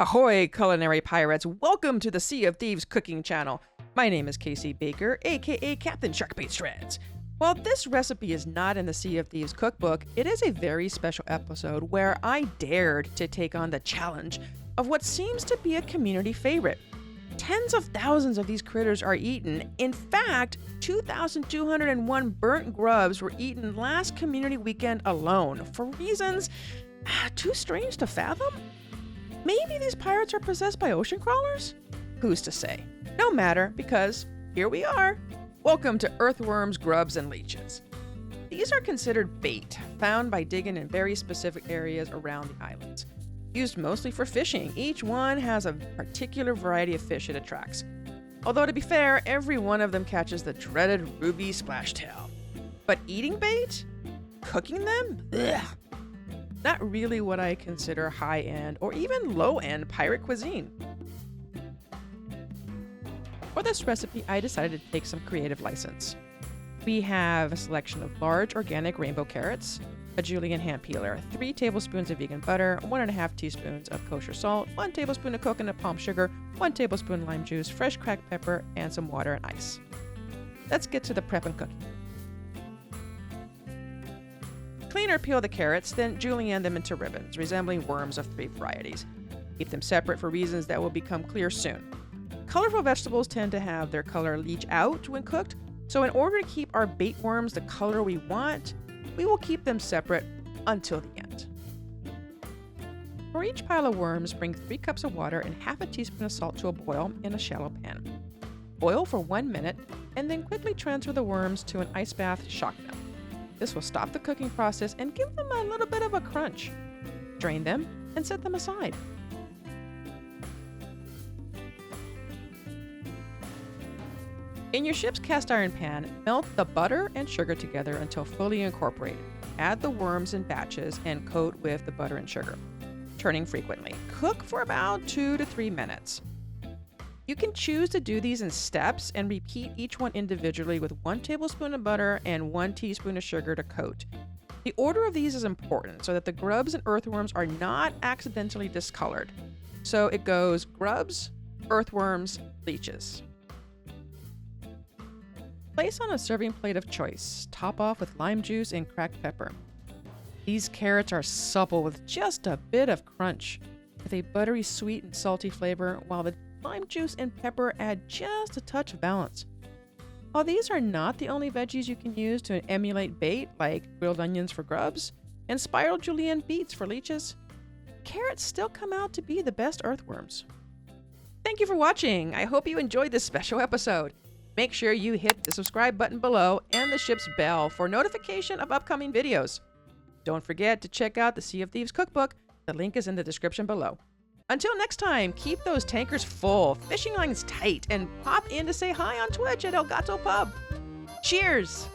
Ahoy, culinary pirates! Welcome to the Sea of Thieves cooking channel. My name is Casey Baker, aka Captain Sharkbait Shreds. While this recipe is not in the Sea of Thieves cookbook, it is a very special episode where I dared to take on the challenge of what seems to be a community favorite. Tens of thousands of these critters are eaten. In fact, 2,201 burnt grubs were eaten last community weekend alone for reasons too strange to fathom. Maybe these pirates are possessed by ocean crawlers? Who's to say? No matter, because here we are. Welcome to Earthworms, Grubs, and Leeches. These are considered bait, found by digging in very specific areas around the islands. Used mostly for fishing, each one has a particular variety of fish it attracts. Although to be fair, every one of them catches the dreaded ruby splashtail. But eating bait? Cooking them? Ugh. Not really what I consider high-end or even low-end pirate cuisine. For this recipe, I decided to take some creative license. We have a selection of large organic rainbow carrots, a julienne hand peeler, 3 tablespoons of vegan butter, 1.5 teaspoons of kosher salt, 1 tablespoon of coconut palm sugar, 1 tablespoon lime juice, fresh cracked pepper, and some water and ice. Let's get to the prep and cooking. Clean or peel the carrots, then julienne them into ribbons, resembling worms of 3 varieties. Keep them separate for reasons that will become clear soon. Colorful vegetables tend to have their color leach out when cooked, so in order to keep our bait worms the color we want, we will keep them separate until the end. For each pile of worms, bring 3 cups of water and half a teaspoon of salt to a boil in a shallow pan. Boil for 1 minute, and then quickly transfer the worms to an ice bath to shock them. This will stop the cooking process and give them a little bit of a crunch. Drain them and set them aside. In your ship's cast iron pan, melt the butter and sugar together until fully incorporated. Add the worms in batches and coat with the butter and sugar, turning frequently. Cook for about 2 to 3 minutes. You can choose to do these in steps and repeat each one individually with 1 tablespoon of butter and 1 teaspoon of sugar to coat. The order of these is important so that the grubs and earthworms are not accidentally discolored. So it goes grubs, earthworms, leeches. Place on a serving plate of choice. Top off with lime juice and cracked pepper. These carrots are supple with just a bit of crunch, with a buttery sweet and salty flavor, while the lime juice and pepper add just a touch of balance. While these are not the only veggies you can use to emulate bait, like grilled onions for grubs and spiral julienne beets for leeches, carrots still come out to be the best earthworms. Thank you for watching. I hope you enjoyed this special episode. Make sure you hit the subscribe button below and the ship's bell for notification of upcoming videos. Don't forget to check out the Sea of Thieves cookbook. The link is in the description below. Until next time, keep those tankers full, fishing lines tight, and pop in to say hi on Twitch at Gato Pub. Cheers!